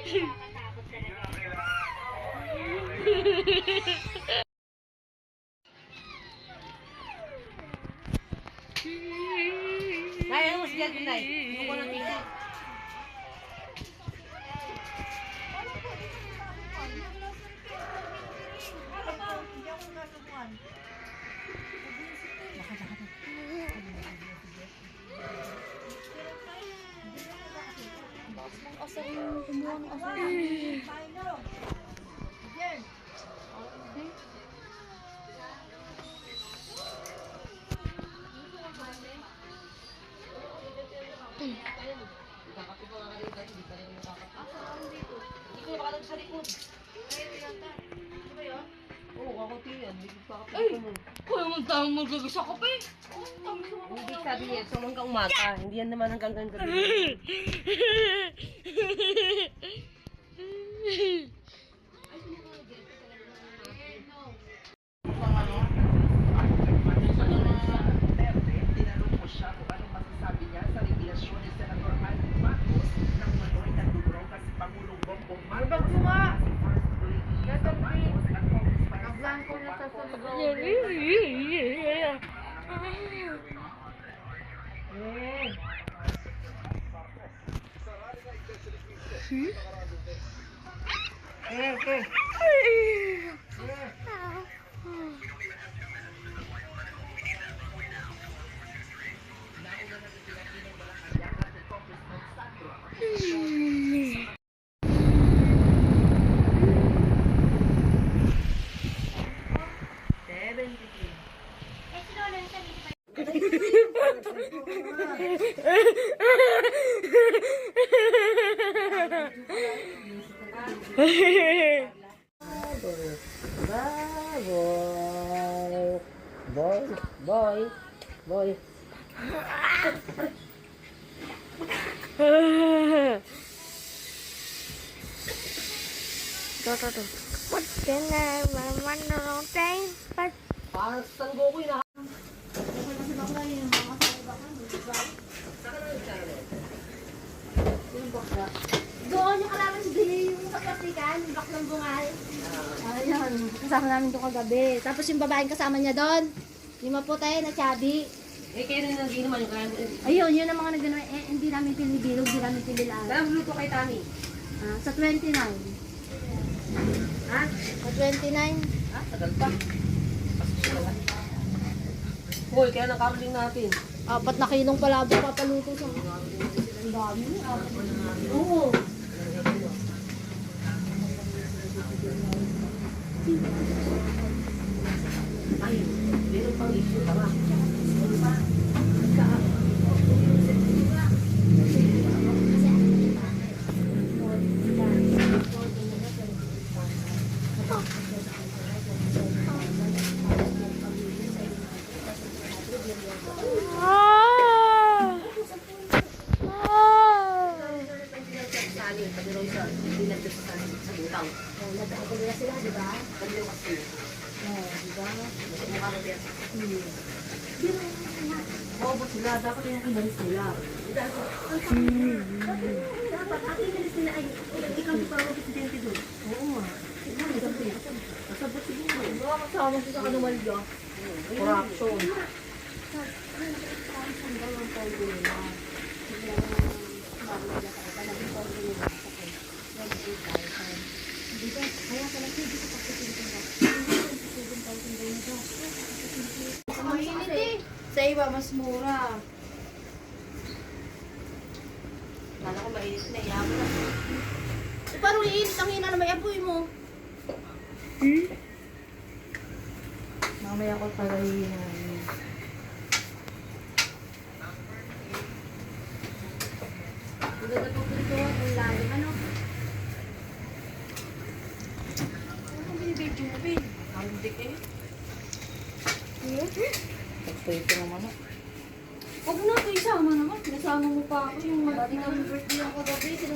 Nay, ano mas diyan, Nay? Hindi ko lang tingin. Kaya mo tayong magagay sa kape. Hindi sabi niya, so hanggang umaga. Hindi yan naman hanggang gabi. Tinanong mo siya kung anong masasabi niya sa revelasyon ni Senator Alvin Marcos nang manoy nagdudroga si Pangulong Bongbong Marcos. Blanco na sa suligaw. Boy. Tuh. What can I run around time? Parang sanggo ko yun. Doon yung kalaman si Billy, yung sa plastikan, yung baklang bungal. Ayun, kasama namin doon kagabi. Tapos yung babaeng kasama niya doon, yung maputi na chubby. Eh, kaya rin hindi naman yung kaya. Ayun, yun ang mga nagano, hindi namin pinibilog, hindi namin pinilaan. Kaya luto kay Tani. Sa 29. Ha? Sa 29. Ha? Tagal pa. Hoy, kaya nakaroling natin. 4 na kilong palabo papaluto sa mga. Ang dami. Oo. Ay, meron pang issue pa nga. Nagkakagulila sila, di ba? Di ba? Oo, sila. Dapat yung ibalis nila. Dapat, ang inalis nila ay, ikaw di pa ako presidente doon. Oo nga. Masabot siguro. Baka kasama ko sa kanumalga. Corruption. Sa iba, mas mura. Kala ko mainit na iyaman na. Parang iinit ang hina na may apoy mo. Mamaya ko palahin. Ang ganda po dito, ang lalim. Ano? Ano binibidyo mo, Bin? Ang dik eh. Pagpwede naman Huwag mo na ito isama naman. Pinasama mo pa ako yung birthday ako gabi. Sila